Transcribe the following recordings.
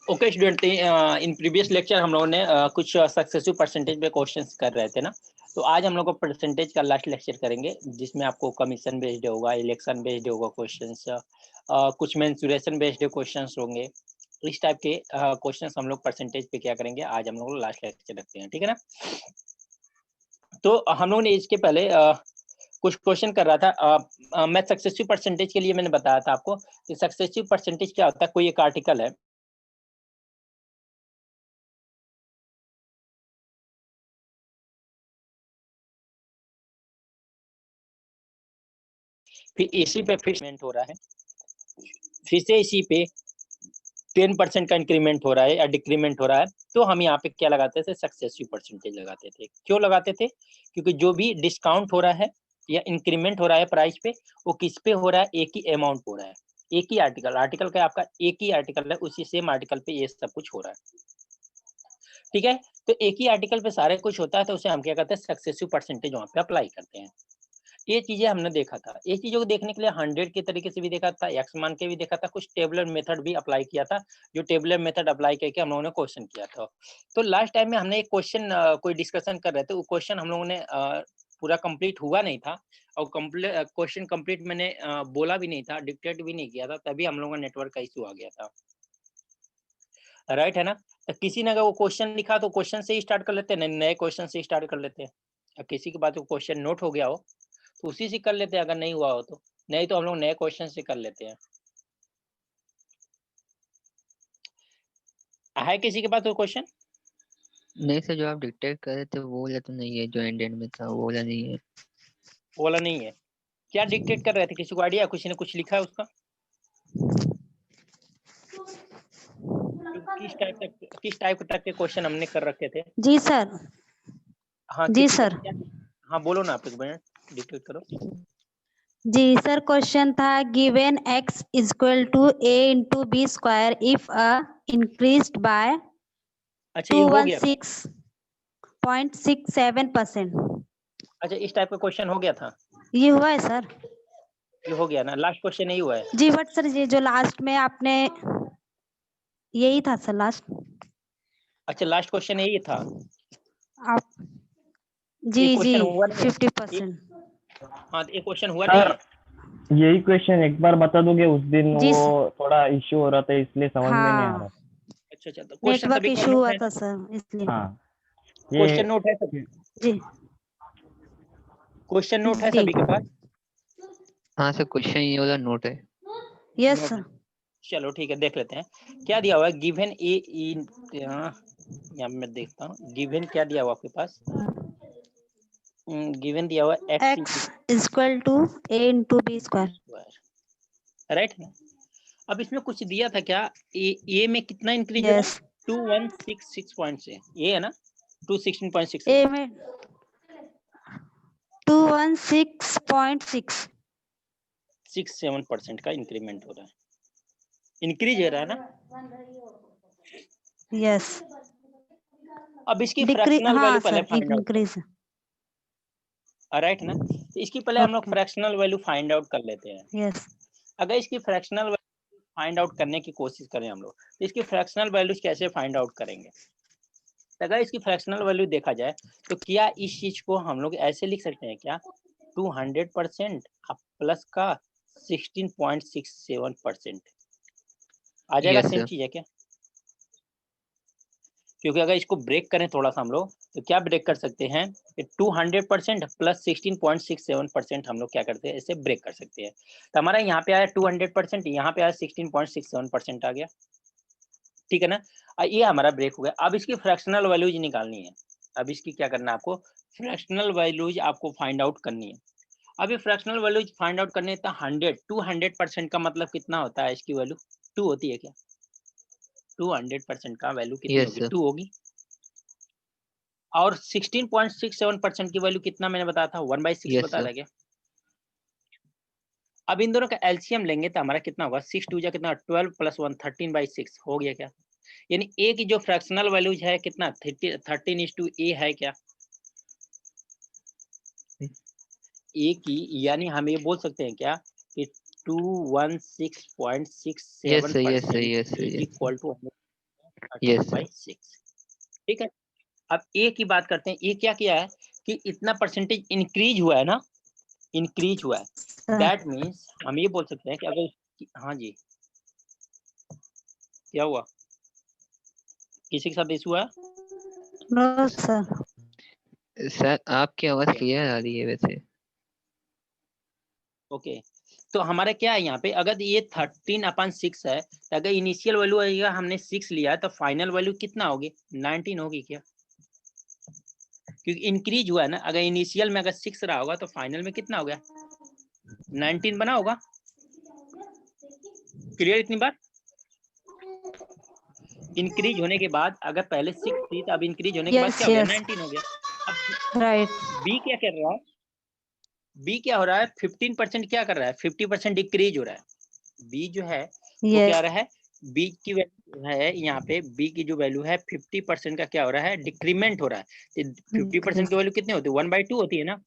Okay student, in previous lecture हम लोगों ने कुछ सक्सेसिव परसेंटेज पे क्वेश्चंस कर रहे थे ना। तो आज हम लोग को परसेंटेज का लास्ट लेक्चर करेंगे, जिसमें आपको कमीशन बेस्ड होगा, इलेक्शन बेस्ड होगा क्वेश्चंस, कुछ मेंसुरेशन बेस्ड क्वेश्चंस होंगे। इस टाइप के क्वेश्चंस हम लोग परसेंटेज पे क्या करेंगे, आज हम लोग लास्ट लेक्चर रखते हैं, ठीक है ना। तो हम लोगों ने इसके पहले कुछ क्वेश्चन कर रहा था। मैं सक्सेसिव परसेंटेज के लिए मैंने बताया था आपको कि सक्सेसिव परसेंटेज क्या होता है। कोई एक आर्टिकल है, फिर इसी पे फिर हो रहा है, फिर से इसी पे 10% का इंक्रीमेंट हो रहा है या डिक्रीमेंट हो रहा है, तो हम यहाँ पे क्या लगाते थे, सक्सेसिव परसेंटेज लगाते थे। क्यों लगाते थे? क्योंकि जो भी डिस्काउंट हो रहा है या इंक्रीमेंट हो रहा है प्राइस पे, वो किस पे हो रहा है, एक ही अमाउंट हो रहा है, एक ही आर्टिकल का आपका एक ही आर्टिकल है, उसी सेम आर्टिकल पे ये सब कुछ हो रहा है, ठीक है। तो एक ही आर्टिकल पे सारे कुछ होता है, तो उसे हम क्या करते हैं, सक्सेसिव परसेंटेज वहाँ पे अप्लाई करते हैं। ये चीजें हमने देखा था। ये चीजों को देखने के लिए 100 के तरीके से भी देखा था, एक्स मान के भी देखा था, कुछ टेबुलर मेथड भी अप्लाई किया था। जो टेबुलर मेथड अप्लाई करके हम लोगों ने क्वेश्चन किया था। तो लास्ट टाइम में हमने एक क्वेश्चन कोई डिस्कशन कर रहे थे, वो क्वेश्चन हम लोगों ने पूरा कंप्लीट हुआ नहीं था, और क्वेश्चन कंप्लीट मैंने बोला भी नहीं था, डिक्टेट भी नहीं किया था, तभी हम लोगों का नेटवर्क का इशू आ गया था, राइट है ना। तो किसी ने अगर वो क्वेश्चन लिखा तो क्वेश्चन से ही स्टार्ट कर लेते हैं, नए क्वेश्चन से स्टार्ट कर लेते हैं। अब किसी के बाद वो क्वेश्चन नोट हो गया हो तो उसी से कर लेते हैं, अगर नहीं हुआ हो तो, नहीं तो हम लोग नए क्वेश्चन से कर लेते हैं। है किसी के पास वो क्वेश्चन? नहीं सर, जो आप डिक्टेट कर रहे थे वो वाला तो नहीं है, जो एंड में था वो वाला नहीं है। वो वाला नहीं है? क्या डिक्टेट कर रहे थे, किसी को आइडिया? किसी ने कुछ लिखा है उसका? किस टाइप के क्वेश्चन हमने कर रखे थे? जी सर। हाँ जी सर। हाँ बोलो ना, आप एक मिनट डिक्टेट करो। जी सर, क्वेश्चन था given x equal to a into B square if increased by अच्छा ये हो गया? 216.67%। अच्छा इस टाइप का क्वेश्चन हो गया था, ये हुआ है सर? ये हो गया ना, लास्ट क्वेश्चन यही हुआ है। जी बट सर ये जो लास्ट में आपने, यही था सर लास्ट। अच्छा लास्ट क्वेश्चन यही था आप जी ये जी क्वेश्चन हुआ नहीं है? 50%। हाँ तो ये क्वेश्चन हुआ नहीं है। यही क्वेश्चन एक बार बता दोगे? उस दिन जी वो सर। थोड़ा इश्यू हो रहा था, इसलिए समझ में नहीं आ रहा। हाँ, अच्छा तो क्वेश्चन नेटवर्क सभी का इशू नोट हुआ है? था सर इसलिए। हाँ ये क्वेश्चन नोट है सभी? जी क्वेश्चन नोट है जी सभी के पास? हाँ सर, क्वेश्चन ये वाला नोट है। Yes note sir. है, चलो ठीक है, देख लेते हैं क्या दिया हुआ है। गिवन ए इन, यहाँ मैं देखता हूँ गिवन क्या दिया हुआ आपके पास। गिवन दिया हुआ x equal to a into B square. Right है ना। अब इसमें कुछ दिया था क्या, ए में कितना इंक्रीज हो रहा है? यस। 2166 पॉइंट से, ये है ना 216.6, ए में 216.6। 67% का इंक्रीमेंट हो रहा है, इंक्रीज हो रहा है ना। यस। अब इसकी डिक्रीज, फ्रैक्शनल वैल्यू हाँ पहले सर, फाइंड आउट इंक्रीज। करते हैं, राइट ना। तो इसकी पहले हम लोग okay. Fractional value find out कर लेते हैं। यस। अगर इसकी फ्रैक्शनल वैल्यू फाइंड आउट करने की कोशिश करें हम लोग, तो इसकी फ्रैक्शनल वैल्यूज कैसे फाइंड आउट करेंगे? तो अगर इसकी फ्रैक्शनल वैल्यू देखा जाए तो क्या इस चीज को हम लोग ऐसे लिख सकते हैं क्या, 200% प्लस का 16.67% आ जाएगा, यस सेम सर। चीज है क्या? क्योंकि अगर इसको ब्रेक करें थोड़ा सा हम लोग, तो क्या ब्रेक कर सकते हैं, 200% प्लस 16.67% हम लोग क्या करते हैं, इसे ब्रेक कर सकते हैं। तो हमारा यहाँ पे आया 200%, यहाँ पे आया 16.67% आ गया, ठीक है ना। ये हमारा ब्रेक हो गया। अब इसकी फ्रैक्शनल वैल्यूज निकालनी है। अब इसकी क्या करना है आपको, फ्रैक्शनल वैल्यूज आपको फाइंड आउट करनी है। अब ये फ्रैक्शनल वैल्यूज फाइंड आउट करने तो 200% का मतलब कितना होता है, इसकी वैल्यू 2 होती है क्या? 200% का वैल्यू कितनी यस होगी, सर। 2 होगी। और 16.67% की वैल्यू कितना मैंने बताया था, 1/6 यस बताया सर। था क्या? अब इन दोनों का एलसीएम लेंगे तो हमारा कितना होगा, 6 2 जा कितना, 12 + 1 13/6 हो गया क्या? यानी ए की जो फ्रैक्शनल वैल्यूज है कितना, 13:a है क्या? ए की, यानी हम ये बोल सकते हैं क्या कि 216.67% Yes sir, yes sir, yes sir, is yes. Equal to Yes, 13/6। ठीक है, अब ए की बात करते हैं। ए क्या किया है कि इतना परसेंटेज इंक्रीज हुआ है ना, इंक्रीज हुआ है। sir. दैट मीन्स हम ये बोल सकते हैं कि अगर, हाँ जी क्या हुआ, किसी के साथ इशू है? No, sir. सर आपकी आवाज Okay. क्लियर आ रही है वैसे। ओके तो हमारा क्या है यहाँ पे, अगर ये 13/6 है तो अगर इनिशियल वैल्यू आएगा, हमने 6 लिया है तो फाइनल वैल्यू कितना होगी, 19 होगी क्या? क्योंकि इंक्रीज हुआ है ना, अगर इनिशियल में अगर 6 रहा होगा तो फाइनल में कितना हो गया, 19 बना होगा। क्लियर इतनी बात? इंक्रीज होने के बाद अगर पहले 6 थी तो अब इंक्रीज होने के बाद Yes, क्या हो गया, yes. 19 हो गया। अब Right. बी क्या कर रहा है, बी क्या हो रहा है, 15% क्या कर रहा है, 50% डिक्रीज हो रहा है। बी जो है वो Yes. क्या हो रहा है, बी की वैल्यू है यहाँ पे, बी की जो वैल्यू है 50% का क्या हो रहा है, डिक्रीमेंट हो रहा है। तो 50% की वैल्यू कितनी होती है, 1/2 होती है ना।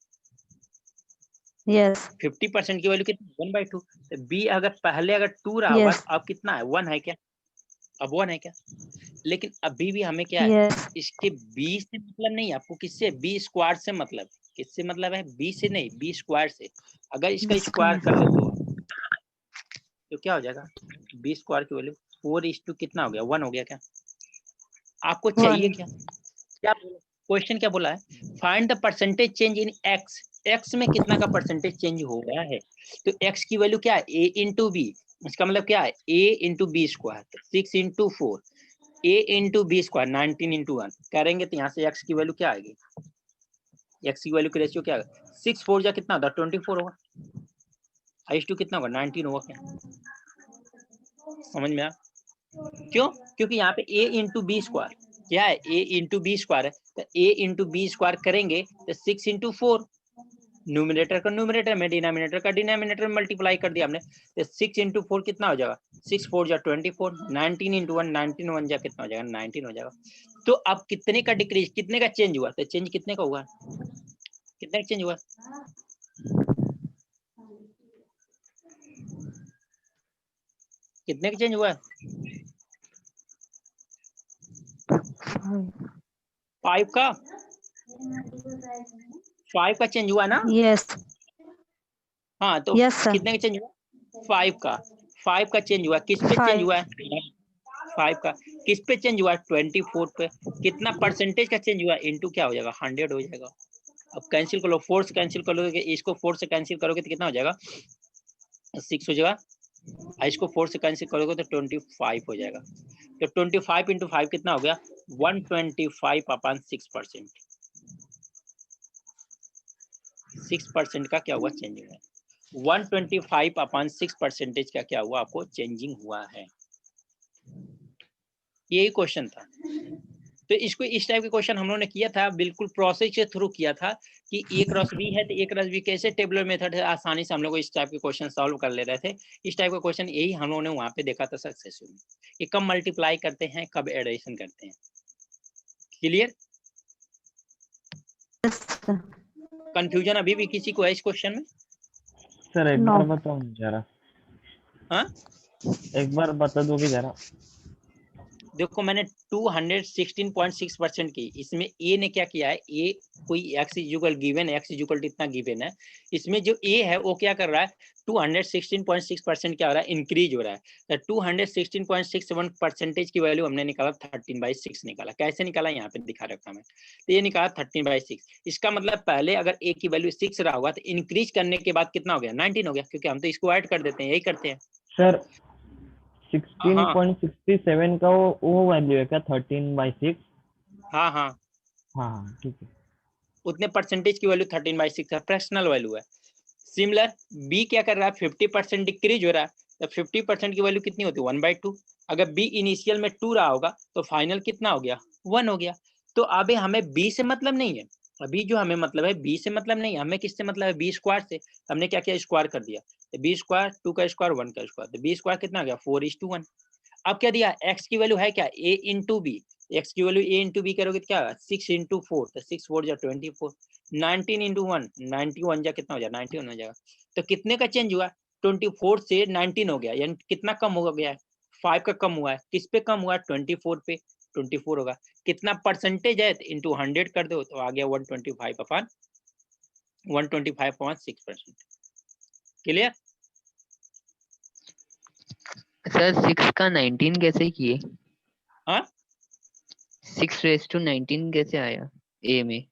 Yes. 50% की वैल्यू कितनी, 1/2। तो बी अगर पहले अगर 2 रहा होगा Yes. तो अब कितना है, 1 है क्या, अब 1 है क्या? लेकिन अभी भी हमें क्या है, Yes. इसके बी से मतलब नहीं है आपको, किससे, बी स्क्वायर से मतलब, किससे मतलब है, बी से नहीं, बी स्क्वायर से। अगर इसका स्क्वायर कर ले तो क्या हो जाएगा, बी स्क्वायर की वैल्यू 4:2 कितना हो गया, 1 हो गया क्या? आपको चाहिए One. क्या, क्या क्वेश्चन क्या बोला है, find the percentage change in x, x में कितना का परसेंटेज चेंज हो गया है। तो एक्स की वैल्यू क्या है, ए इंटू बी, इसका मतलब क्या है, ए इंटू बी स्क्वायर, 6 इंटू 4, ए इंटू बी स्क्वायर, 19 इंटू 1 करेंगे तो यहाँ से एक्स की वैल्यू क्या आएगी, एक्स की वैल्यू की रेशियो क्या होगा, 6 4 जा कितना होगा, 24 होगा, हाइस्ट टू कितना होगा, 19 होगा क्या? समझ में आया? क्यों, क्योंकि यहाँ पे a इंटू बी स्क्वायर क्या है, a इंटू बी स्क्वायर है, तो a इंटू बी स्क्वायर करेंगे तो 6 इंटू 4, न्यूमिनेटर का न्यूमिनेटर में, डिनोमिनेटर का डिनोमिनेटर में मल्टीप्लाई कर दिया हमने, तो 6 इंटू 4 कितना हो जाएगा, 6 4 जा 24, 19 इंटू 1, 19 1 जा कितना हो जाएगा, 19 हो जाएगा। तो अब कितने का डिक्रीज, कितने का चेंज हुआ, तो चेंज कितने का हुआ, कितने का चेंज हुआ, कितने का चेंज हुआ, 5 का, 5 का चेंज हुआ ना। Yes. हाँ तो Yes, sir. कितने का चेंज हुआ, 5 का, 5 का चेंज हुआ, किस पे चेंज 5. हुआ है, 5 का किस पे चेंज हुआ, 24 पे। कितना परसेंटेज का चेंज हुआ, इनटू क्या हो जाएगा, 100 हो जाएगा। अब कैंसिल कर लो, 4 से कैंसिल कर लोगे, इसको 4 से कैंसिल करोगे तो कितना हो जाएगा, 6 हो जाएगा, इसको 4 से कैंसिल करोगे तो 25 हो जाएगा। तो 25 इंटू 5 कितना हो गया, 125/6%, 6% का क्या हुआ, चेंज हुआ, 125/6% का क्या हुआ, आपको चेंजिंग हुआ है। यही क्वेश्चन था। तो इसको इस टाइप के क्वेश्चन हम लोगों ने किया था, बिल्कुल प्रोसेस के थ्रू किया था कि ए क्रॉस बी है तो ए क्रॉस बी कैसे टेबुलर मेथड है, आसानी से हम लोग इस टाइप के क्वेश्चन सॉल्व कर ले रहे थे। इस टाइप का क्वेश्चन यही हम लोगों ने वहां पे देखा था सक्सेसफुल, कि कब मल्टीप्लाई करते हैं, कब एडिशन करते हैं। Clear, Yes, sir. कंफ्यूजन अभी भी किसी को है इस क्वेश्चन में? सर एक No. बार बताओ ना जरा, हाँ एक बार बता दोगे जरा। देखो मैंने 216.6% की, इसमें ए ने क्या किया है, ए कोई x equal given, x equal इतना गिवन है, इसमें जो ए है वो क्या कर रहा है, 216.6% क्या हो रहा है, इंक्रीज हो रहा है। तो 216.61% की वैल्यू हमने निकाला, 13/6 निकाला। कैसे निकाला, यहाँ पे दिखा रखा मैं, तो ये निकाला 13/6। इसका मतलब पहले अगर ए की वैल्यू 6 रहा होगा तो इंक्रीज करने के बाद कितना हो गया, 19 हो गया, क्योंकि हम तो इसको ऐड कर देते हैं, यही करते हैं। सर हाँ 16.67 का वो वैल्यू है क्या, 13/6? हाँ हाँ, हाँ ठीक है। उतने परसेंटेज की वैल्यू 13/6 है, फ्रैक्शनल वैल्यू है। सिमिलर बी क्या कर रहा है, 50% डिक्रीज हो रहा है, तो 50% की वैल्यू कितनी होती है, 1/2। अगर बी इनिशियल में 2 रहा होगा तो फाइनल कितना हो गया, 1 हो गया। तो अभी हमें बी से मतलब नहीं है, अभी जो हमें मतलब है बी से मतलब नहीं है, हमें किससे मतलब है, बी स्क्वायर से। हमने क्या किया, स्क्वायर कर दिया, तो बी स्क्वायर, 2 का स्क्वायर 1 का स्क्वायर, तो बी स्क्वायर कितना आ गया, 4:1। अब क्या दिया, एक्स की वैल्यू है क्या, ए इंटू बी, एक्स की वैल्यू ए इंटू बी करोगे तो क्या, 6 इंटू 4, तो 6 4 जा 24, 19 इंटू 1, 91 जा कितना हो जाएगा, 91 हो जाएगा। तो कितने का चेंज हुआ, 24 से 19 हो गया, यानी कितना कम हो गया है? 5 का कम हुआ है। किस पे कम हुआ है? 24 पे। 24 होगा, कितना परसेंटेज है? इंटू 100 कर दो तो आ गया 125 अपॉन 125.6%। क्लियर? सर 6 का 19 कैसे किए? हाँ, 6 raised to 19 कैसे आया ए में?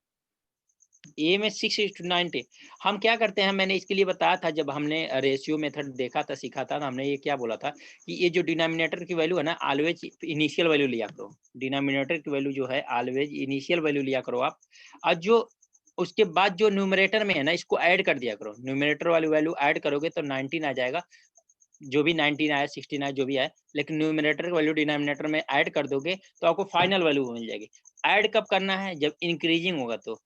ए में 6:90। हम क्या करते हैं, मैंने इसके लिए बताया था, जब हमने रेशियो मेथड देखा था, सीखा था, तो हमने ये क्या बोला था कि ये जो डिनोमिनेटर की वैल्यू है ना, ऑलवेज इनिशियल वैल्यू लिया करो। डिनोमिनेटर की वैल्यू जो है ऑलवेज इनिशियल वैल्यू लिया करो आप, और जो उसके बाद जो न्यूमरेटर में है ना, इसको ऐड कर दिया करो। न्यूमरेटर वाली वैल्यू ऐड करोगे तो 19 आ जाएगा, जो भी 19 आया, 16 आया, जो भी आया, लेकिन न्यूमरेटर की वैल्यू डिनोमिनेटर में ऐड कर दोगे तो आपको फाइनल वैल्यू मिल जाएगी। ऐड कब करना है? जब इंक्रीजिंग होगा। तो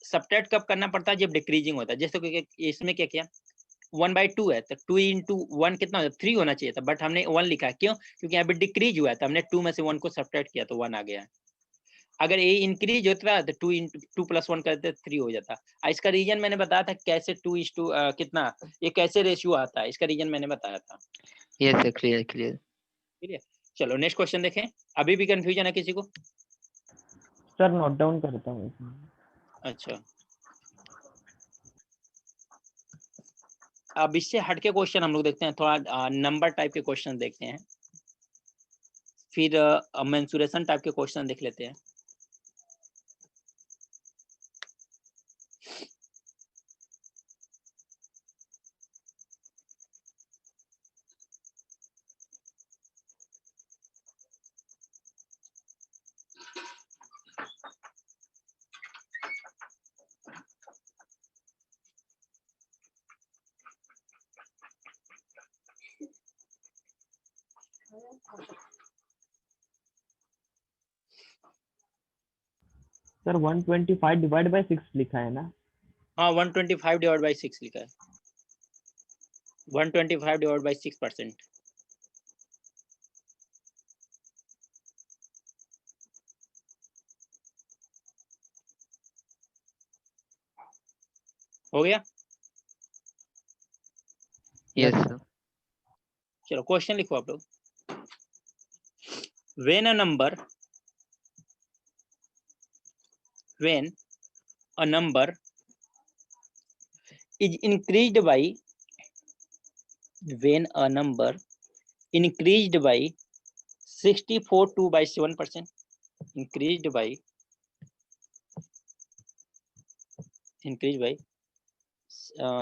सब्ट्रैक्ट कब करना पड़ता है? जब डिक्रीजिंग होता है। जैसे कि इसमें क्या किया, 1/2 है तो 2 into 1 कितना होता है? 3 होना चाहिए था, बट हमने 1 लिखा है। क्यों? क्योंकि यहाँ पे डिक्रीज हुआ है, तो हमने 2 में से 1 को सब्ट्रैक्ट किया तो 1 आ गया है। अगर ये इंक्रीज होता है तो 2 into 2 + 1 करते 3 हो जाता। इसका रीजन मैंने बताया था कैसे 2:2 कितना, ये कैसे रेशियो आता है, इसका रीजन मैंने बताया था। Yes sir, clear clear. ठीक है, चलो नेक्स्ट क्वेश्चन देखें। अभी भी कंफ्यूजन है किसी को? सर नोट डाउन करता हूँ। अच्छा, अब इससे हटके क्वेश्चन हम लोग देखते हैं, थोड़ा नंबर टाइप के क्वेश्चन देखते हैं, फिर मेंसुरेशन टाइप के क्वेश्चन देख लेते हैं। सर 125 डिवाइड बाय 6 लिखा है ना? हाँ, 125 डिवाइड बाई 6 लिखा है। 125 डिवाइड बाई 6%। हो गया? Yes sir. चलो क्वेश्चन लिखो आप लोग। when a number is increased by when a number increased by 64 2 by 7%, increased by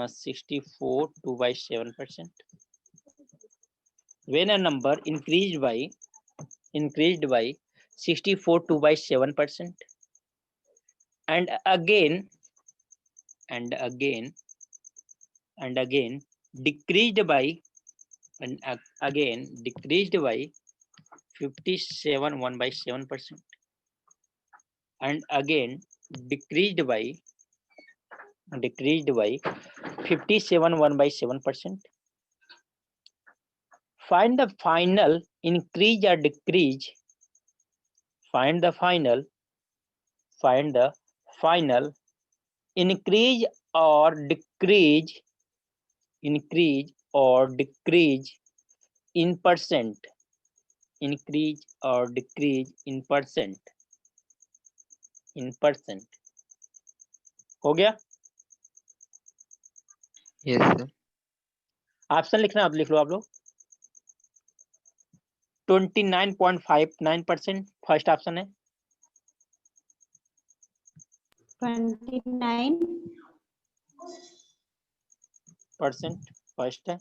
64 2 by 7%. When a number increased by 64 2 by 7%, and again decreased by 57 1 by 7%, and again decreased by 57 1 by 7%. Find the final increase or decrease. Find the final increase or decrease in percent. Increase or decrease in percent. हो गया? Yes sir. Option लिखना, आप लिख लो आप लोग। 29.59% first option है। 29% first है।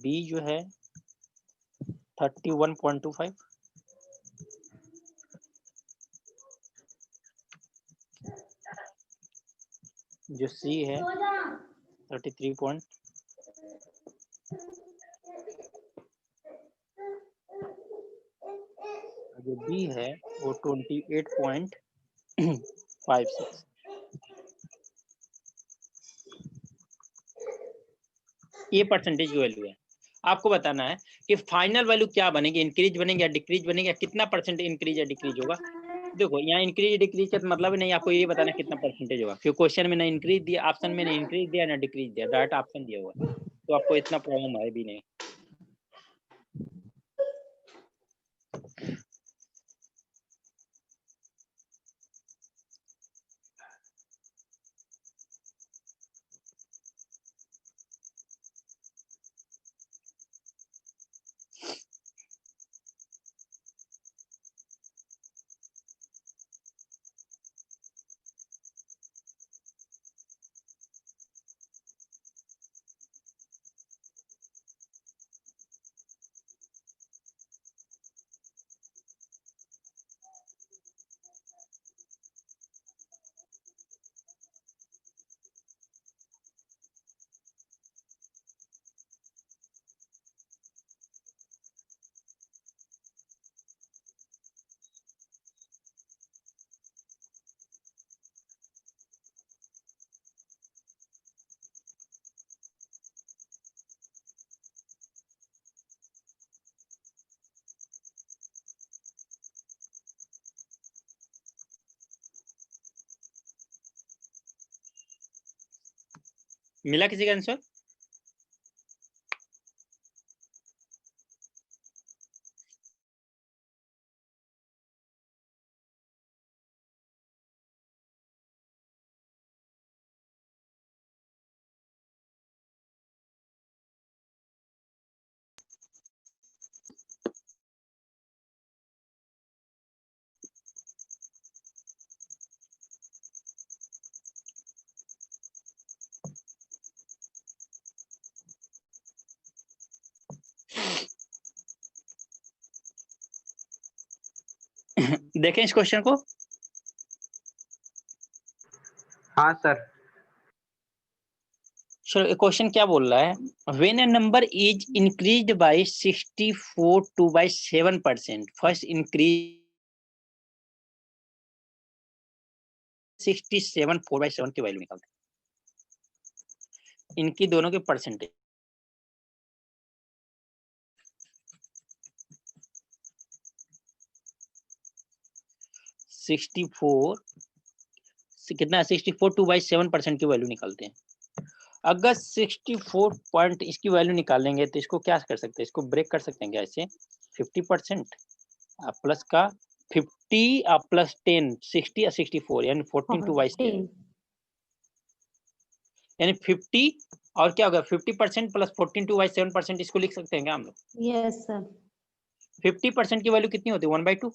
B जो है 31.25। जो सी है 33. जो बी है वो 28.56। ये परसेंटेज की वैल्यू है। आपको बताना है कि फाइनल वैल्यू क्या बनेगी, इंक्रीज बनेगी या डिक्रीज बनेगी, या कितना परसेंट इंक्रीज या डिक्रीज होगा। देखो यहाँ इंक्रीज डिक्रीज का मतलब नहीं, आपको ये बताना कितना परसेंटेज होगा, क्योंकि क्वेश्चन में ना इंक्रीज दिया, ऑप्शन में ना इंक्रीज दिया ना डिक्रीज दिया, डायरेक्ट ऑप्शन दिया हुआ, तो आपको इतना प्रॉब्लम है भी नहीं। मिला किसी का आंसर? देखें इस क्वेश्चन को। हाँ सर। क्वेश्चन क्या बोल रहा है, when a number is increased by 64 two by 7%, first increase 67 4/7 की वैल्यू निकालते हैं। इनकी दोनों के परसेंटेज, कितना 64 टू बाई 7% की वैल्यू निकालते हैं। अगर 64 पॉइंट इसकी वैल्यू निकालेंगे तो इसको क्या कर सकते हैं, इसको ब्रेक कर सकते हैं क्या ऐसे, 50% प्लस का 50 प्लस 10 60 या 64 यानी 14 टू बाई 7 यानी 50 और क्या होगा 50% प्लस 14 टू बाई 7%, इसको लिख सकते हैं क्या हम लोग? Yes sir. 50% की वैल्यू कितनी होती है 1/2।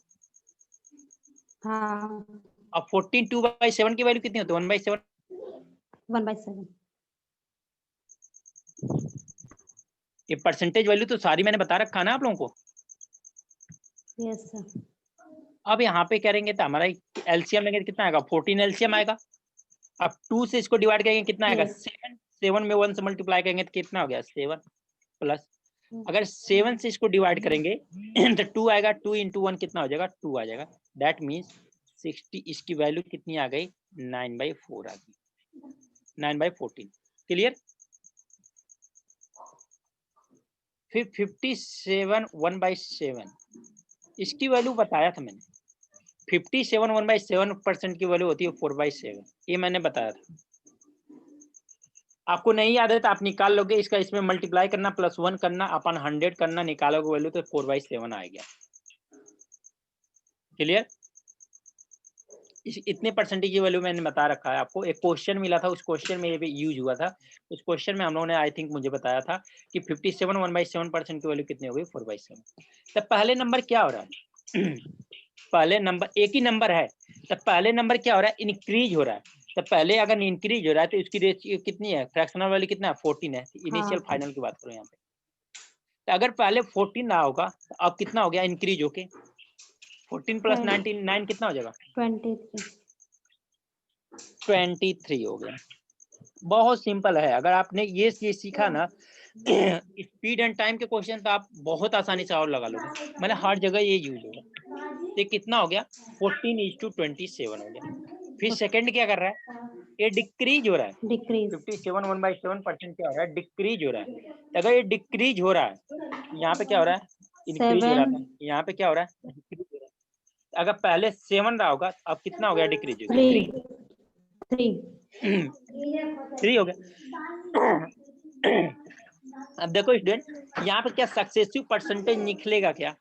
हाँ अब 14 टू बाई 7 की वैल्यू कितनी होती है 1/7। 1/7। ये परसेंटेज वैल्यू तो सारी मैंने बता रखा ना आप लोगों को। Yes sir. अब यहाँ पे करेंगे तो हमारा एलसीएम लेंगे तो कितना आएगा 14 एलसीएम आएगा। अब 2 से इसको डिवाइड करेंगे कितना आएगा 7, 7 में 1 से मल्टीप्लाई करेंगे तो कितना हो गया 7 प्लस, अगर 7 से इसको डिवाइड करेंगे तो 2 आएगा, 2 इंटू 1 कितना हो जाएगा 2 आ जाएगा। दैट मीन्स 60 इसकी वैल्यू कितनी आ गई 9/4 आ गई, 9/14। क्लियर। फिर 57 1/7 इसकी वैल्यू बताया था मैंने, 57 1/7% की वैल्यू होती है 4/7, ये मैंने बताया था। आपको नहीं याद है तो आप निकाल लोगे, इसका इसमें मल्टीप्लाई करना +1 करना अपन 100 करना, निकालोगे वैल्यू तो 4/7 आ गया। क्लियर। इतने परसेंटेज की वैल्यू मैंने बता रखा है आपको। एक क्वेश्चन मिला था, उस क्वेश्चन में ये भी यूज हुआ था। उस क्वेश्चन में हम लोगों ने आई थिंक मुझे बताया था कि 57 1/7% की वैल्यू कितनी हो गई 4/7। तो पहले नंबर क्या हो रहा है पहले नंबर एक ही नंबर है, तो पहले नंबर क्या हो रहा है इंक्रीज हो रहा है। तो पहले अगर इंक्रीज हो रहा है तो इसकी रेशियो कितनी है, फ्रैक्शनल वैल्यू कितना है 14 है। इनिशियल फाइनल की बात करो यहाँ पे, तो अगर पहले 14 ना होगा तो अब कितना हो गया इंक्रीज होके 14 प्लस 9 कितना हो जाएगा 23 हो गया। बहुत सिंपल है। अगर आपने ये सीखा ना स्पीड एंड टाइम के क्वेश्चन तो आप बहुत आसानी से और लगा लोगे, मैंने हर जगह ये यूज होगा। तो कितना हो गया 14:27 हो गया। फिर सेकंड क्या कर रहा है, ये डिक्रीज हो रहा है, 57 1/7% क्या हो रहा है डिक्रीज हो रहा है। अगर ये डिक्रीज हो रहा है यहाँ पे क्या हो रहा है इंक्रीज हो रहा था, यहाँ पे क्या हो रहा है डिक्रीज हो रहा है। अगर पहले 7 रहा होगा, अब कितना हो गया डिक्रीज हो गया? 3 3 हो गया। अब देखो स्टूडेंट, यहाँ पे क्या सक्सेसिव परसेंटेज निकलेगा क्या?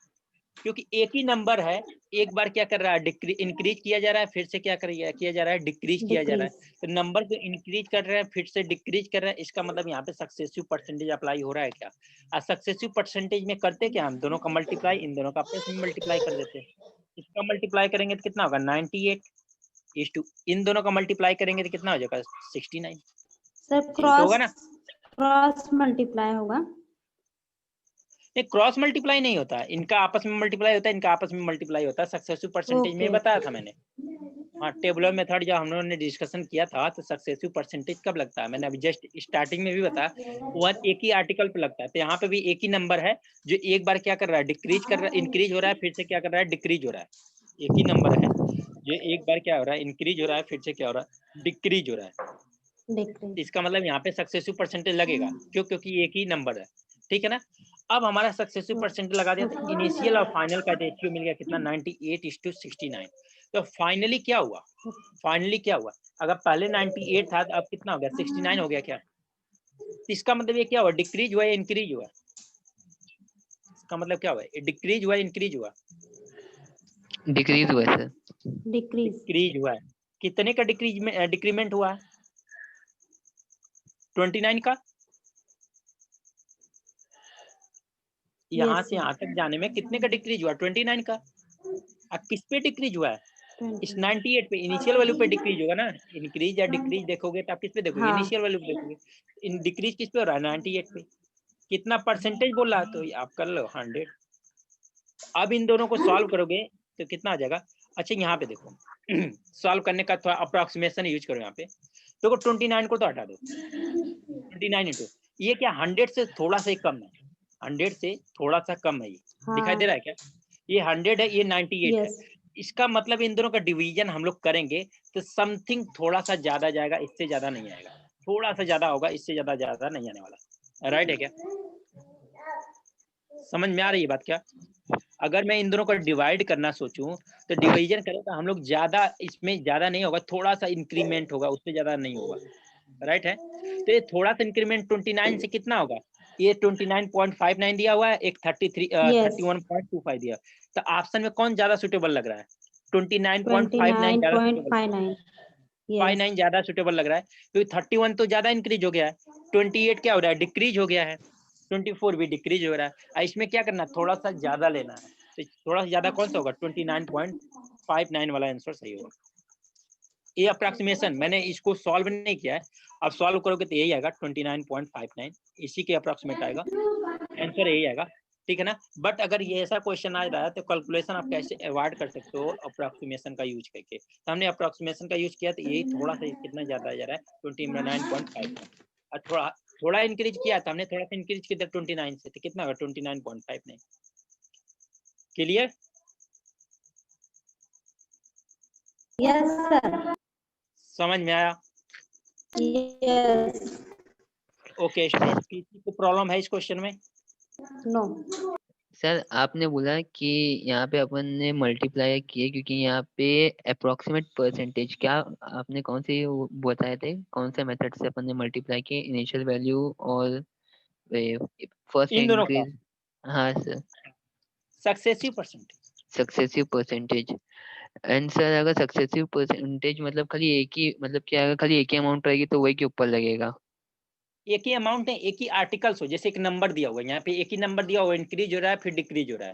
क्योंकि एक ही नंबर है, एक बार क्या कर रहा है, इंक्रीज किया जा रहा है, फिर से क्या किया जा रहा है, डिक्रीज किया जा रहा है। तो नंबर को इंक्रीज कर रहे हैं, फिर से डिक्रीज कर रहे हैं, इसका मतलब यहाँ पे सक्सेसिव परसेंटेज अप्लाई हो रहा है क्या? और सक्सेसिव परसेंटेज में करते क्या, हम दोनों का मल्टीप्लाई इन दोनों का आपस में मल्टीप्लाई कर देते हैं। इसका मल्टीप्लाई करेंगे तो कितना होगा, 98 इन दोनों का मल्टीप्लाई करेंगे तो कितना हो जाएगा, 69। सर तो होगा ना, क्रॉस मल्टीप्लाई होगा। नहीं क्रॉस मल्टीप्लाई नहीं होता, इनका आपस में मल्टीप्लाई होता है, इनका आपस में मल्टीप्लाई होता है सक्सेसिव परसेंटेज में, बताया था मैंने। हाँ, टेबुलर मेथड जब हम लोगों ने डिस्कशन किया था तो सक्सेसिव परसेंटेज कब लगता है, मैंने अभी जस्ट स्टार्टिंग में भी बताया, वह एक ही आर्टिकल पे लगता है। तो यहाँ पे भी एक ही नंबर है जो एक बार क्या कर रहा है, डिक्रीज कर रहा है, इंक्रीज हो रहा है, फिर से क्या कर रहा है, डिक्रीज हो रहा है। एक ही नंबर है जो एक बार क्या हो रहा है, इंक्रीज हो रहा है, फिर से क्या हो रहा है, डिक्रीज हो रहा है। इसका मतलब यहाँ पे सक्सेसिव परसेंटेज लगेगा, क्यों? क्योंकि एक ही नंबर है, ठीक है ना। अब हमारा सक्सेसिव परसेंटेज लगा दिया, तो इनिशियल और फाइनल का रेशियो मिल गया कितना, 98:69। तो फाइनली क्या हुआ, फाइनली क्या हुआ, अगर पहले 98 था तो अब कितना हो गया, 69 हो गया क्या? इसका मतलब ये क्या हुआ, डिक्रीज हुआ या इंक्रीज हुआ? इसका मतलब क्या हुआ, डिक्रीज हुआ, इंक्रीज हुआ? डिक्रीज हुआ सर। डिक्रीज हुआ है। कितने का डिक्रीज में डिक्रीमेंट हुआ है? 29 का। यहाँ से यहाँ तक जाने में कितने का डिक्रीज हुआ, 29 का। अब किस पे डिक्रीज हुआ है, इस 98 पे, इनिशियल वैल्यू पे डिक्रीज होगा ना। इंक्रीज या डिक्रीज देखोगे तो आप किस पे देखोगे, इनिशियल वैल्यू पे देखोगे। इन डिक्रीज किस पे हो रहा है, 98 पे। कितना परसेंटेज बोल रहा है, तो आप कर लो 100। अब इन दोनों को सॉल्व करोगे तो कितना आ जाएगा। अच्छा यहाँ पे देखो, सॉल्व करने का थोड़ा अप्रोक्सीमेशन यूज करो। यहाँ पे देखो 29 को तो हटा दो, 29 इंटू ये क्या 100 से थोड़ा सा ही कम है, 100 से थोड़ा सा कम है, ये दिखाई दे रहा है क्या, ये 100 है, ये 98 है। इसका मतलब इन दोनों का डिवीजन हम लोग करेंगे तो समथिंग थोड़ा सा ज्यादा जाएगा, इससे ज्यादा नहीं आएगा, थोड़ा सा ज्यादा होगा, इससे ज्यादा नहीं आने वाला। राइट है क्या, समझ में आ रही है बात क्या? अगर मैं इन दोनों को डिवाइड करना सोचूं तो डिवीजन करें तो हम लोग ज्यादा, इसमें ज्यादा नहीं होगा, थोड़ा सा इंक्रीमेंट होगा, उससे ज्यादा नहीं होगा। राइट है, तो ये थोड़ा सा इंक्रीमेंट 29 से कितना होगा, ये 29.59 दिया हुआ है, एक 31.25 दिया। तो ऑप्शन में कौन ज्यादा सुटेबल लग रहा है, 29.59 ज्यादा सुटेबल, 59 ज्यादा सुटेबल लग रहा है, क्योंकि 31 तो ज्यादा इंक्रीज हो गया है, 28 क्या हो रहा है, डिक्रीज हो गया है, 24 भी डिक्रीज हो रहा है। इसमें क्या करना है, थोड़ा सा ज्यादा लेना है, तो थोड़ा सा ज्यादा कौन सा होगा, 29.59 वाला आंसर सही होगा। ये अप्रॉक्सीमेशन मैंने इसको सॉल्व नहीं किया है, अब सॉल्व करोगे तो यही आएगा 29.59, इसी के अप्रॉक्सीमेट आएगा, आंसर यही आएगा, ठीक है ना। बट अगर ये ऐसा क्वेश्चन आ रहा है तो कैलकुलेशन आप कैसे अवॉइड कर सकते हो, अप्रॉक्सीमेशन का यूज करके। तो हमने अप्रॉक्सीमेशन का यूज किया, तो यही थोड़ा सा कितना ज्यादा जा रहा है, 29.59, और थोड़ा इंक्रीज किया था हमने, थोड़ा सा इंक्रीज किया 29 से, तो कितना होगा 29.59। क्लियर? Yes sir. समझ में आया? यस। ओके स्टूडेंट, किसी को प्रॉब्लम है इस क्वेश्चन में? नो सर आपने बोला कि यहाँ पे अपन ने मल्टीप्लाई किए क्योंकि यहाँ पे अप्रोक्सीमेट परसेंटेज, क्या आपने कौन से वो बताए थे, कौन से मेथड से अपन ने मल्टीप्लाई किए, इनिशियल वैल्यू और फर्स्ट इन दोनों का इंक्रीज? हाँ sir, successive percentage. Successive percentage. And sir अगर सक्सेसिव परसेंटेज मतलब खाली एक ही, मतलब क्या अगर खाली एक ही अमाउंट रहेगी तो वही के ऊपर लगेगा? एक ही अमाउंट है, एक ही आर्टिकल्स हो, जैसे एक नंबर दिया हुआ है यहाँ पे, एक ही नंबर दिया हुआ है, इंक्रीज हो रहा है फिर डिक्रीज हो रहा है।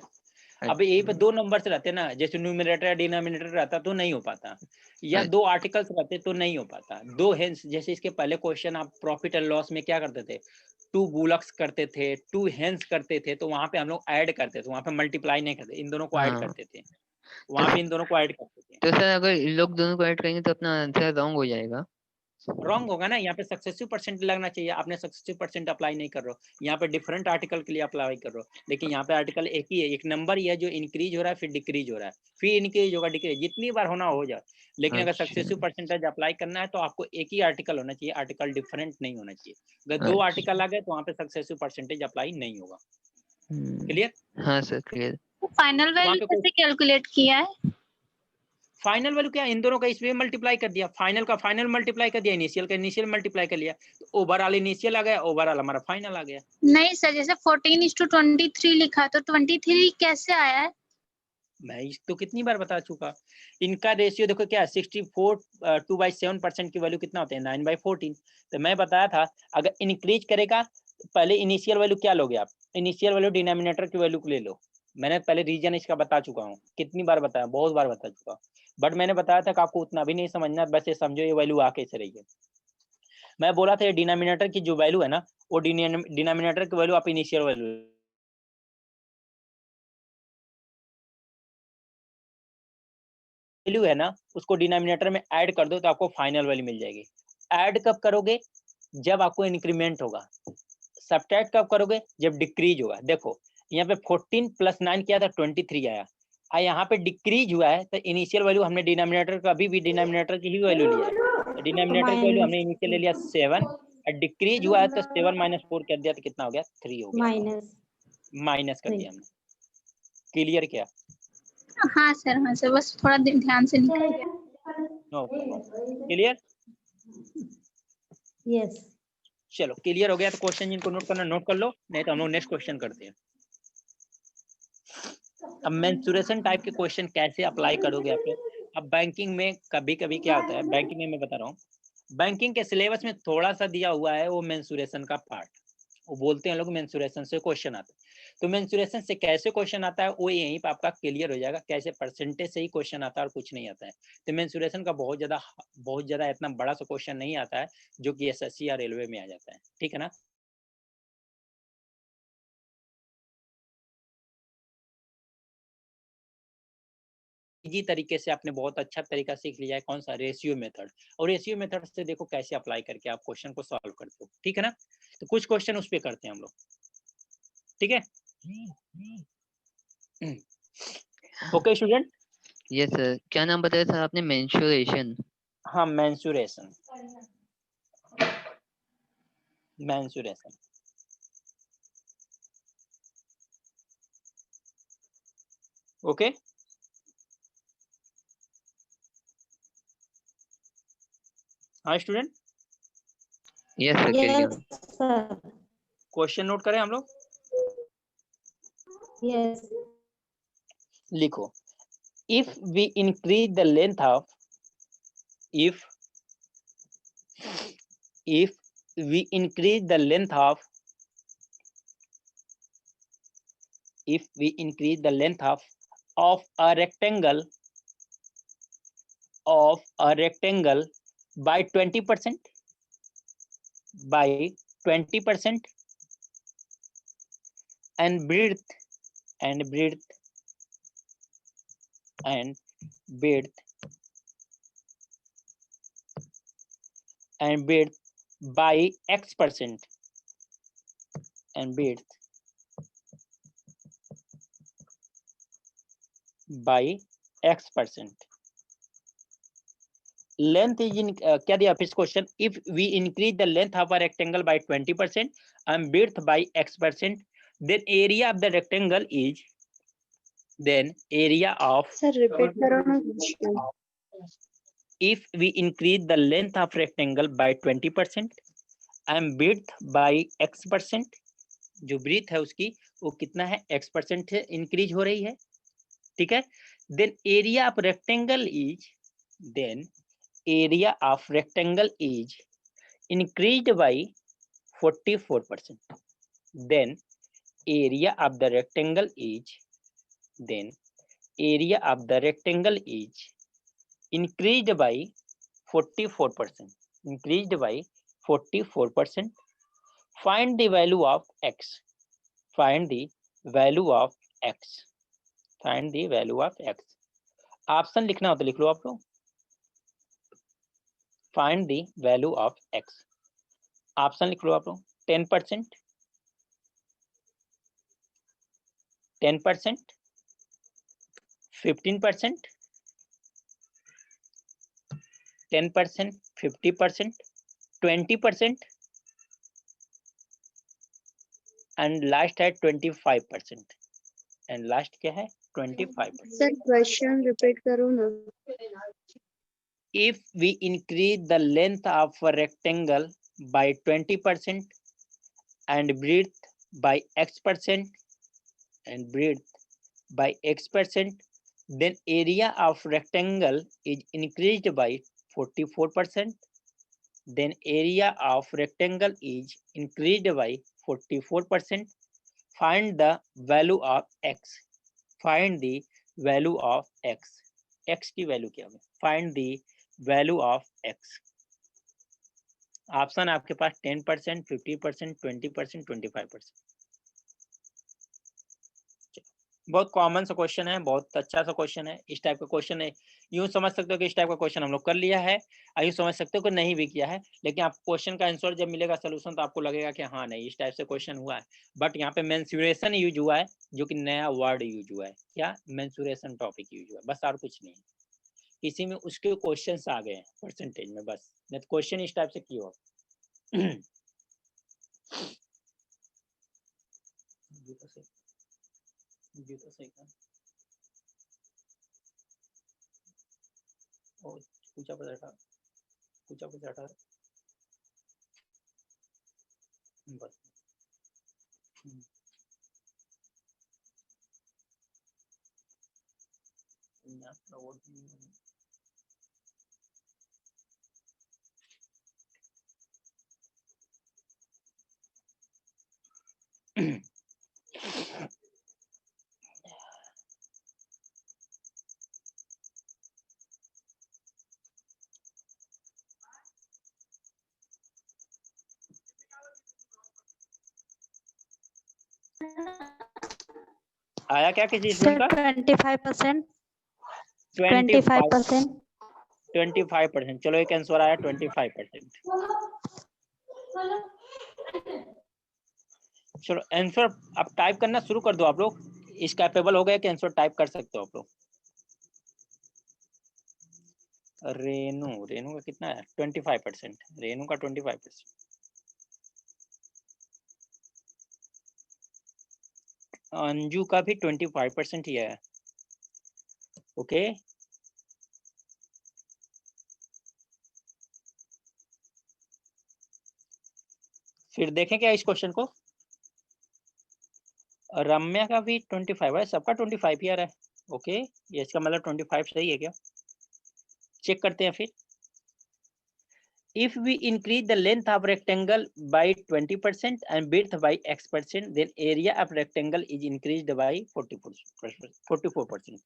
अब यही पे 2 नंबर्स रहते हैं ना, जैसे न्यूमरेटर या डिनोमिनेटर रहता तो नहीं हो पाता, या 2 आर्टिकल्स रहते तो नहीं हो पाता, 2 हेंस। जैसे इसके पहले क्वेश्चन आप प्रॉफिट एंड लॉस में क्या करते थे, 2 बुलक्स करते थे, 2 हेंस करते थे, तो वहां पे हम लोग ऐड करते थे, वहां पे मल्टीप्लाई नहीं करते, इन दोनों को ऐड करते थे, वहां पे इन दोनों को ऐड करते थे। तो सर अगर इन लोग दोनों को ऐड करेंगे तो अपना आंसर रॉन्ग हो जाएगा? रॉन्ग होगा ना, यहाँ पे सक्सेसिव परसेंट लगना चाहिए, आपने सक्सेसिव परसेंट अप्लाई नहीं कर रहे हो, यहाँ पे डिफरेंट आर्टिकल के लिए अप्लाई कर रहे हो, लेकिन यहाँ पे आर्टिकल एक ही है, एक नंबर ही है जो इंक्रीज हो रहा है फिर डिक्रीज हो रहा है, फिर इंक्रीज होगा डिक्रीज, जितनी बार होना हो जाए। लेकिन अगर सक्सेसिव परसेंटेज अप्लाई करना है तो आपको एक ही आर्टिकल होना चाहिए, आर्टिकल डिफरेंट नहीं होना चाहिए। अगर 2 आर्टिकल आ गए तो वहाँ पे सक्सेसिव परसेंटेज अप्लाई नहीं होगा। क्लियर? हाँ सर क्लियर। फाइनल वैल्यू कैसे कैलकुलेट किया है? फाइनल वैल्यू क्या, इन दोनों का इसमें मल्टीप्लाई कर दिया, फाइनल का फाइनल मल्टीप्लाई कर दिया, इनिशियल का इनिशियल मल्टीप्लाई कर लिया, तो ओवरऑल इनिशियल आ गया, ओवरऑल हमारा फाइनल आ गया। नहीं सर, जैसे 14:23 लिखा तो 23 कैसे आया है? मैं इस तो कितनी बार बता चुका, इनका रेशियो देखो क्या है, 64 2/7% की वैल्यू कितना होता है, 9/14। तो मैं बताया था अगर इंक्रीज करेगा पहले इनिशियल वैल्यू क्या लोगे आप, इनिशियल वैल्यू डिनोमिनेटर की वैल्यू ले लो। मैंने पहले रीजन इसका बता चुका हूँ, कितनी बार बताया, बहुत बार बता चुका हूँ, बट मैंने बताया था कि आपको उतना भी नहीं समझना, बस ये समझो ये वैल्यू आ कैसे रही है। मैं बोला था ये डिनोमिनेटर की जो वैल्यू है ना, वो डिनोमिनेटर की वैल्यू आप इनिशियल वैल्यू है ना, उसको डिनोमिनेटर में ऐड कर दो तो आपको फाइनल वैल्यू मिल जाएगी। ऐड कब करोगे, जब आपको इंक्रीमेंट होगा। सब्ट्रैक्ट कब करोगे, जब डिक्रीज होगा। देखो यहाँ पे 14 + 9 किया था 23 आया, यहाँ पे डिक्रीज हुआ है तो इनिशियल वैल्यू हमने डिनोमिनेटर का अभी भी डिनोमिनेटर की ही वैल्यू लिया है, तो डिनोमिनेटर की वैल्यू हमने इनिशियल ले लिया 7, और डिक्रीज हुआ है तो 7 - 4 कर दिया तो कितना हो गया, 3 हो गया, माइनस कर दिया हमने। क्लियर क्या? हाँ सर, बस थोड़ा ध्यान से निकल गया। No problem, clear. यस चलो क्लियर हो गया तो क्वेश्चन जिनको नोट करना नोट कर लो, नहीं तो हम लोग नेक्स्ट क्वेश्चन करते हैं। अब मेंसुरेशन टाइप के क्वेश्चन कैसे अप्लाई करोगे आप लोग। अब बैंकिंग में कभी कभी क्या होता है, बैंकिंग में मैं बता रहा हूँ, बैंकिंग के सिलेबस में थोड़ा सा दिया हुआ है वो मेंसुरेशन का पार्ट, वो बोलते हैं लोग मेंसुरेशन से क्वेश्चन आता है। तो मेंसुरेशन से कैसे क्वेश्चन आता है वो यहीं पे आपका क्लियर हो जाएगा, कैसे परसेंटेज से ही क्वेश्चन आता है और कुछ नहीं आता है। तो मेंसुरेशन का बहुत ज्यादा इतना बड़ा सा क्वेश्चन नहीं आता है जो कि एसएससी या रेलवे में आ जाता है, ठीक है ना। इजी तरीके से आपने बहुत अच्छा तरीका सीख लिया है, कौन सा, रेशियो मेथड। और रेशियो मेथड से देखो कैसे अप्लाई करके आप क्वेश्चन को सॉल्व करते हो, ठीक है ना। तो कुछ क्वेश्चन उस पे करते हैं हम लोग, ठीक है। Okay student. यस सर, क्या नाम बताया सर आपने, मेंसुरेशन? हाँ मेंसुरेशन, मेंसुरेशन। ओके हाँ student, yes sir, carry on. Sir question note करें हम लोग। यस लिखो, if we increase the length of, if we increase the length of, if we increase the length of a rectangle by 20%, by 20%, and breadth and breadth and breadth and breadth by X%, and breadth by X%. Length is in क्या दिया फिर question, if we increase the length of a rectangle by 20% and width by X%, then area of the rectangle is, then area of, sir repeat करो ना। if we increase the length of rectangle by 20% and width by X%, जो breathe है उसकी वो कितना है, X% है, increase हो रही है, ठीक है। then area of rectangle is, then area of rectangle is increased by 44%, then area of the rectangle is, then area of the rectangle is increased by 44%, increased by 44%. Find the value of x, find the value of x, find the value of x. Option लिखना हो तो लिख लो आप लोग, find the value of x, option लिख लो आप लोग, 10%, 10%, 15%, 10%, 50%, 20%, and last है 25%, एंड लास्ट क्या है 25%. सर क्वेश्चन रिपीट करो ना। If we increase the length of a rectangle by 20% and breadth by x%, then area of rectangle is increased by 44%. Then area of rectangle is increased by 44%. Find the value of x. Find the value of x. x की value क्या है? Find the value of x. Option आपके पास 10%, 50%, 20%, 25%. बहुत common सा question है, बहुत अच्छा सा क्वेश्चन है. इस टाइप का क्वेश्चन है, यूं समझ सकते हो कि इस टाइप का क्वेश्चन हम लोग कर लिया है, यूं समझ सकते हो कि नहीं भी किया है, लेकिन आप क्वेश्चन का आंसर जब मिलेगा सोल्यूशन तो आपको लगेगा कि हाँ नहीं इस टाइप से क्वेश्चन हुआ है. बट यहाँ पे मेंसुरेशन यूज हुआ है, जो कि नया वर्ड यूज हुआ है. क्या? मेंसुरेशन टॉपिक यूज हुआ है, बस और कुछ नहीं. इसी में उसके क्वेश्चंस आ गए हैं परसेंटेज में, बस. नहीं तो क्वेश्चन इस टाइप से किया हो. ये तो सही था. और पूछा पता बस. आया क्या किसी सर स्टूडेंट का? 25%. 25%. 25%. चलो एक आंसर आया 25%. चलो आंसर अब टाइप करना शुरू कर दो आप लोग. इस कैपेबल हो गए कि आंसर टाइप कर सकते हो आप लोग. रेनू का कितना है? 25%. रेनू का 25%. अंजू का भी 25% ही है. ओके. फिर देखें क्या इस क्वेश्चन को. रम्या का भी 25 है, सबका 25 ही आ रहा है. ओके, ये इसका मतलब 25 सही है क्या? चेक करते हैं फिर. If we increase the length of rectangle by 20% and width by x%, then area of rectangle is increased by 44%.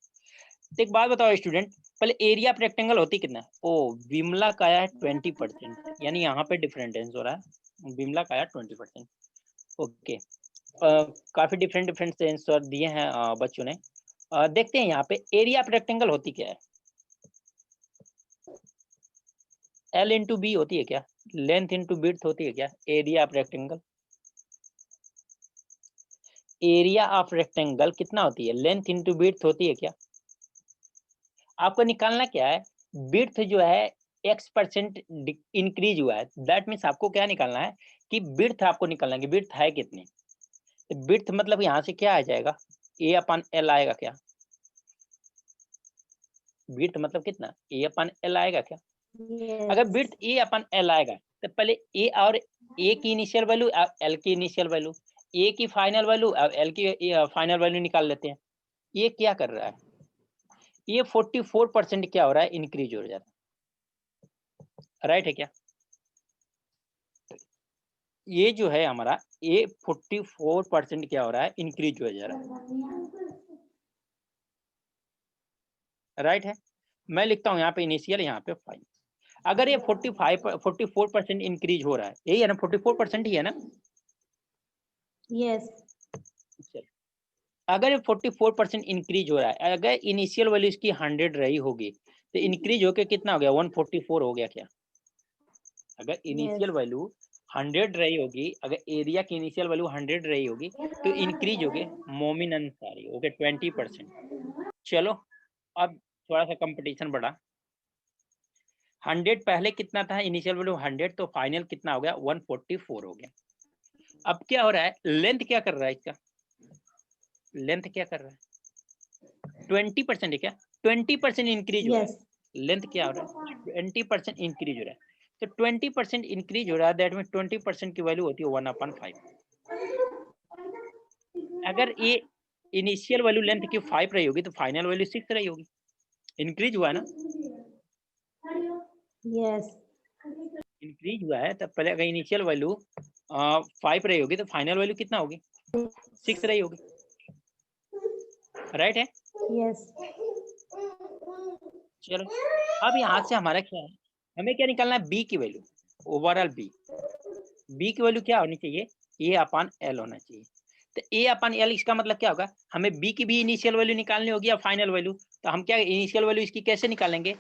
एक बात बताओ स्टूडेंट, पहले एरिया ऑफ रेक्टेंगल होती कितना? ओ, विमला का आया 20%, यानी यहाँ पे डिफरेंट आंसर हो रहा है. विमला का आया 20%. ओके. काफी डिफरेंट आंसर दिए हैं बच्चों ने. देखते हैं यहाँ पे एरिया ऑफ रेक्टेंगल होती क्या है. L इंटू बी होती है क्या? लेंथ इंटू विड्थ होती है क्या? Area of rectangle. Area of rectangle कितना होती है? लेंथ इंटू विड्थ होती है क्या? आपको निकालना क्या है? विड्थ जो है x% इंक्रीज हुआ है. दैट मीन्स आपको क्या निकालना है कि विड्थ आपको निकालना है कि विड्थ है कितनी. विड्थ मतलब यहाँ से क्या आ जाएगा? A/L आएगा क्या? विड्थ मतलब कितना? A/L आएगा क्या? अगर विड्थ A/L आएगा तो पहले A और A की इनिशियल वैल्यू और L की इनिशियल वैल्यू, A की फाइनल वैल्यू और L की फाइनल वैल्यू निकाल लेते हैं. ये क्या कर रहा है? ये 44% क्या हो रहा है? इंक्रीज हो जा रहा है. राइट है क्या? ये जो है हमारा ये 44% क्या हो रहा है? इंक्रीज हो जा रहा है. राइट है. मैं लिखता हूँ यहाँ पे इनिशियल, यहाँ पे फाइनल. अगर ये 44% इंक्रीज हो रहा है, यही है ना? 44% ही है ना? Yes. अगर ये 44% इंक्रीज हो रहा है, अगर इनिशियल वैल्यू इसकी 100 रही होगी तो इंक्रीज होके कितना हो गया? 144 हो गया क्या? अगर इनिशियल वैल्यू 100 रही होगी, अगर एरिया की इनिशियल वैल्यू 100 रही होगी तो इंक्रीज हो गए मोमिन अंसारी ओके 20%. चलो अब थोड़ा सा कंपटीशन बढ़ा. 100 पहले कितना था? इनिशियल वैल्यू 100, तो फाइनल कितना हो गया? 144 हो गया. अब क्या हो रहा है? लेंथ क्या कर रहा है इसका? लेंथ क्या कर रहा है? 20% है क्या? 20% इंक्रीज हो रहा Yes. है। लेंथ क्या हो रहा है? 20% इंक्रीज हो रहा है। तो 20% इंक्रीज हो रहा है, दैट मीन 20% की वैल्यू होती है 1/5। अगर ये इनिशियल वैल्यू लेंथ की 5 रही होगी तो फाइनल वैल्यू 6 रही होगी। इंक्रीज हुआ है ना, Yes. इंक्रीज हुआ है। तब पहले अगर इनिशियल वैल्यू 5 रही होगी तो फाइनल वैल्यू कितना होगी? 6 रही होगी, राइट है? Yes. चलो अब यहाँ से हमारा क्या है, हमें क्या निकालना है? बी की वैल्यू, ओवरऑल बी की वैल्यू क्या होनी चाहिए? A/L होना चाहिए। तो A/L इसका मतलब क्या होगा? हमें बी की भी इनिशियल वैल्यू निकालनी होगी या फाइनल वैल्यू। तो हम क्या इनिशियल वैल्यू इसकी कैसे निकालेंगे?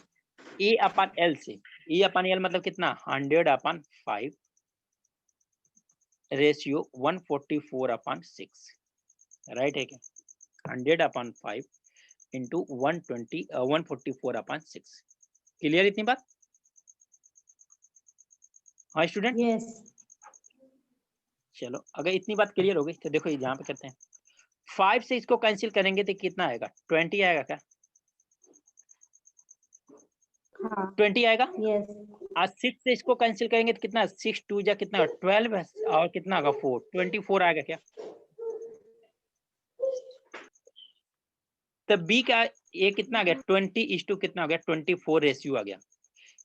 A/L से। A/L मतलब कितना? 100/5 रेशियो 144/6, राइट है क्या? 100/5 इंटू 144/6। क्लियर इतनी बात? हाँ स्टूडेंट, Yes. चलो अगर इतनी बात क्लियर हो गई तो देखो यहाँ पे करते हैं। 5 से इसको कैंसिल करेंगे तो कितना आएगा? 20 आएगा क्या? हाँ. 20 आएगा। Yes. आज 6 से इसको कैंसिल करेंगे तो कितना? 6 2 जा कितना? 12 है, और कितना आएगा? 4, 24 आएगा क्या? तो बी का ये कितना आ गया? 20:2 कितना आ गया? 24 रेशियो आ गया।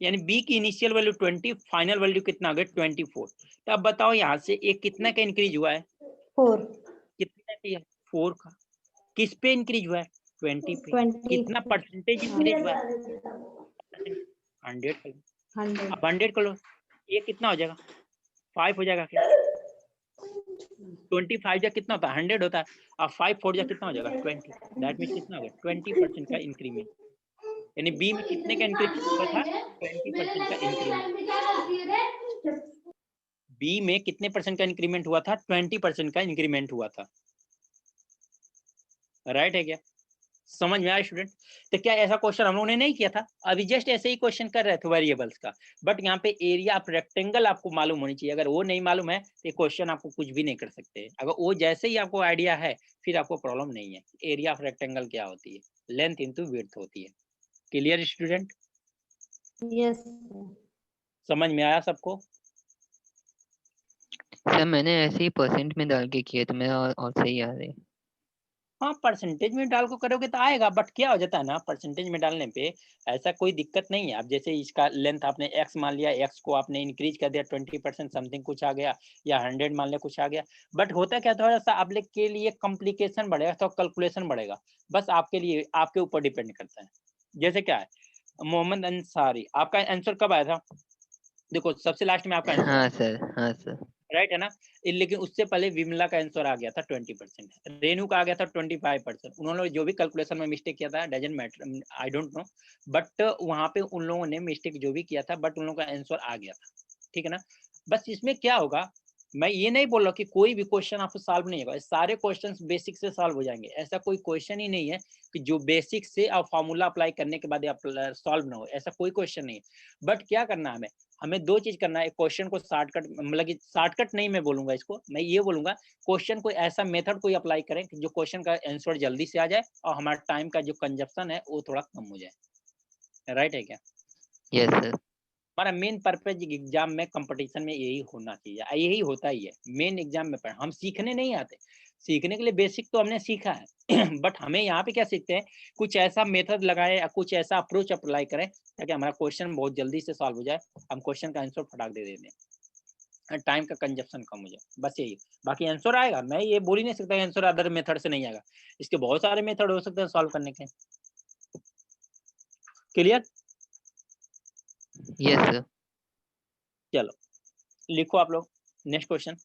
यानी बी की इनिशियल वैल्यू 20, फाइनल वैल्यू कितना आ गया? 24। तो अब बताओ यहाँ से एक कितना का इंक्रीज हुआ है? 4. कितना का? 4 का। किस पे इंक्रीज हुआ है? 20 पे। 20. कितना परसेंटेज इंक्रीज हुआ है? 100 कर लो। 100. अब 100 कर लो, ये कितना हो जाएगा? 5 हो जाएगा क्या? 25 जा कितना होता है? 100 होता है। अब 5 4 जा कितना हो जाएगा? 20। दैट मीन्स कितना हो गया? 20% का इंक्रीमेंट। यानी बी में कितने का इंक्रीमेंट हुआ था? 20% का इंक्रीमेंट। बी में कितने परसेंट का इंक्रीमेंट हुआ था? 20% का इंक्रीमेंट हुआ था, राइट है क्या? समझ में आया स्टूडेंट? तो क्या ऐसा क्वेश्चन हम लोगों ने नहीं किया था? अभी जस्ट ऐसे ही क्वेश्चन कर रहे थे वेरिएबल्स का, बट यहाँ पे एरिया ऑफ रेक्टेंगल आपको मालूम होनी चाहिए। अगर वो नहीं मालूम है तो क्वेश्चन आपको कुछ भी नहीं कर सकते। अगर वो जैसे ही आपको आइडिया है फिर आपको प्रॉब्लम नहीं है। एरिया ऑफ रेक्टेंगल क्या होती है? लेंथ इंटू विड्थ होती है। Clear student? Yes. समझ में आया सबको? सर मैंने ऐसे ही परसेंट में डाल के किया तो मेरा और सही आ रहा है। हाँ परसेंटेज में डाल को करोगे तो आएगा, बट क्या हो जाता है ना, परसेंटेज में डालने पे ऐसा कोई दिक्कत नहीं है। अब जैसे इसका लेंथ आपने x मान लिया, x को आपने इंक्रीज कर दिया 20% समथिंग कुछ आ गया, या 100 मान लिया कुछ आ गया। बट होता क्या, थोड़ा सा आप लोग के लिए कॉम्प्लिकेशन बढ़ेगा, तो कैलकुलेशन बढ़ेगा। बस आपके लिए, आपके ऊपर डिपेंड करता है। जैसे क्या है, मोहम्मद अंसारी, आपका आंसर कब आया था? देखो सबसे लास्ट में आपका आंसर हाँ सर, हाँ सर। राइट है ना? लेकिन उससे पहले विमला का आंसर आ गया था 20%, रेनू का आ गया था 25%। उन्होंने जो भी कैलकुलेशन में मिस्टेक किया था, doesn't matter, I don't know, but वहां पे उन लोगों ने मिस्टेक जो भी किया था, बट उन लोगों का आंसर आ गया था। ठीक है ना? बस इसमें क्या होगा, मैं ये नहीं बोल रहा कि कोई भी क्वेश्चन आपको सॉल्व नहीं होगा। सारे क्वेश्चंस बेसिक से सॉल्व हो जाएंगे। ऐसा कोई क्वेश्चन ही नहीं है कि जो बेसिक से आप फार्मूला अप्लाई करने के बाद आप सॉल्व ना हो, ऐसा कोई क्वेश्चन नहीं है। बट क्या करना है, हमें दो चीज करना है। क्वेश्चन को शॉर्टकट, मतलब कि शॉर्टकट नहीं मैं बोलूंगा इसको, मैं ये बोलूंगा क्वेश्चन को ऐसा मेथड कोई अप्लाई करें कि जो क्वेश्चन का आंसर जल्दी से आ जाए और हमारा टाइम का जो कंजप्शन है वो थोड़ा कम हो जाए। राइट है क्या? Yes sir. हमारा मेन पर्पज एग्जाम में, कंपटीशन में यही होना चाहिए, यही होता ही है मेन एग्जाम में। पर हम सीखने नहीं आते, सीखने के लिए बेसिक तो हमने सीखा है बट हमें यहाँ पे क्या सीखते हैं, कुछ ऐसा मेथड लगाए या कुछ ऐसा अप्रोच अप्लाई करें ताकि हमारा क्वेश्चन बहुत जल्दी से सॉल्व हो जाए, हम क्वेश्चन का आंसर फटाक दे दें, टाइम का कंजप्शन कम हो जाए। बस यही, बाकी आंसर आएगा। मैं ये बोल ही नहीं सकता आंसर अदर मेथड से नहीं आएगा, इसके बहुत सारे मेथड हो सकते हैं सॉल्व करने के। क्लियर? Yes sir. चलो लिखो आप लोग नेक्स्ट क्वेश्चन।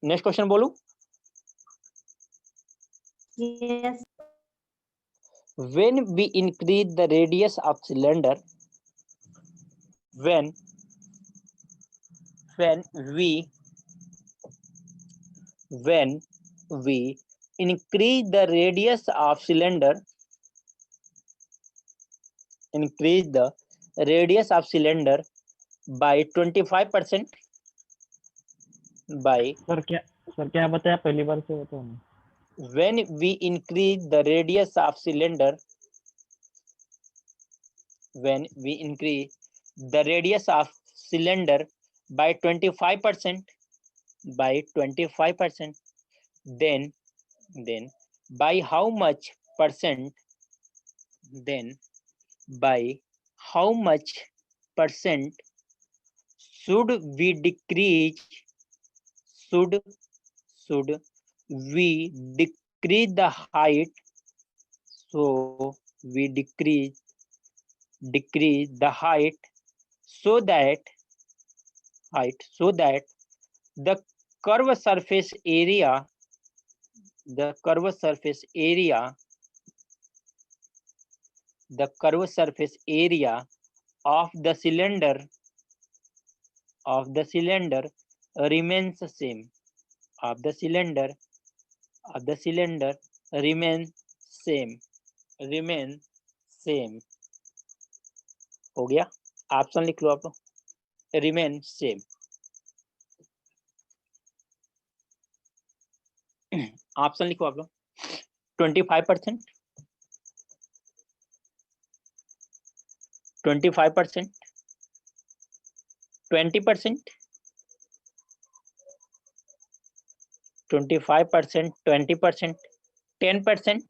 नेक्स्ट क्वेश्चन बोलूं? Yes. When we increase the radius of cylinder, when we increase the radius of cylinder, by 25%, by sir क्या बताया, पहली बार से बताओ ना। when we increase the radius of cylinder, when we increase the radius of cylinder by 25%, by 25%, then by how much percent, then by how much percent should we decrease, should we decrease the height, so we decrease the height so that the curve surface area, the curve surface area of the cylinder remains the same, of the cylinder remain same, हो गया, option लिख लो आप लोग, remain same. Option लिखो आप लोग, 25%, 25%, 20%, 25%, 20%, 10%,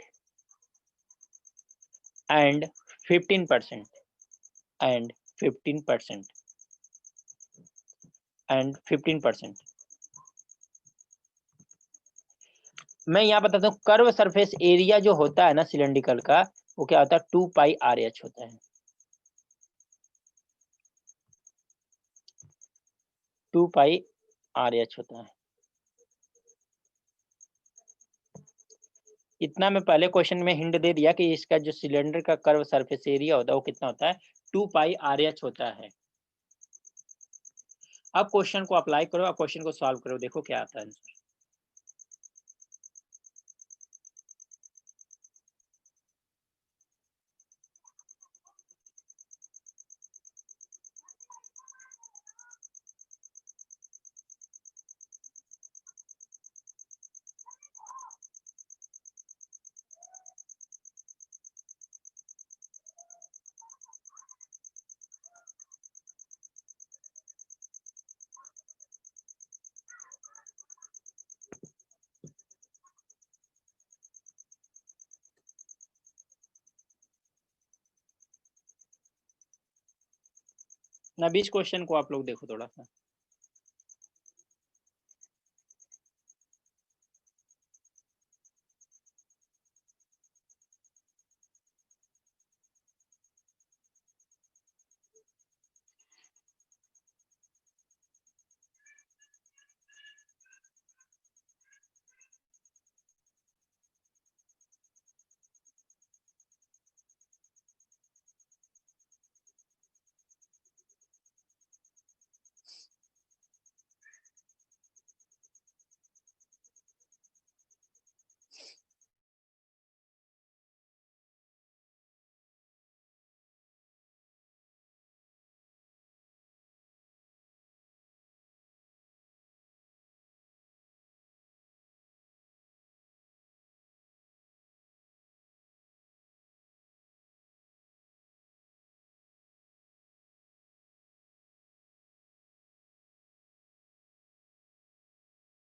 and 15%, and 15%, and 15%. मैं यहाँ बताता हूँ, कर्व सरफेस एरिया जो होता है ना सिलेंड्रिकल का, वो क्या होता है, 2 पाई RH होता है, 2 पाई RH होता है. इतना मैं पहले क्वेश्चन में हिंट दे दिया कि इसका जो सिलेंडर का कर्व सरफेस एरिया होता है वो कितना होता है, 2 पाई RH होता है. अब क्वेश्चन को अप्लाई करो, अब क्वेश्चन को सॉल्व करो, देखो क्या आता है आंसर. ना 20 क्वेश्चन को आप लोग देखो थोड़ा सा.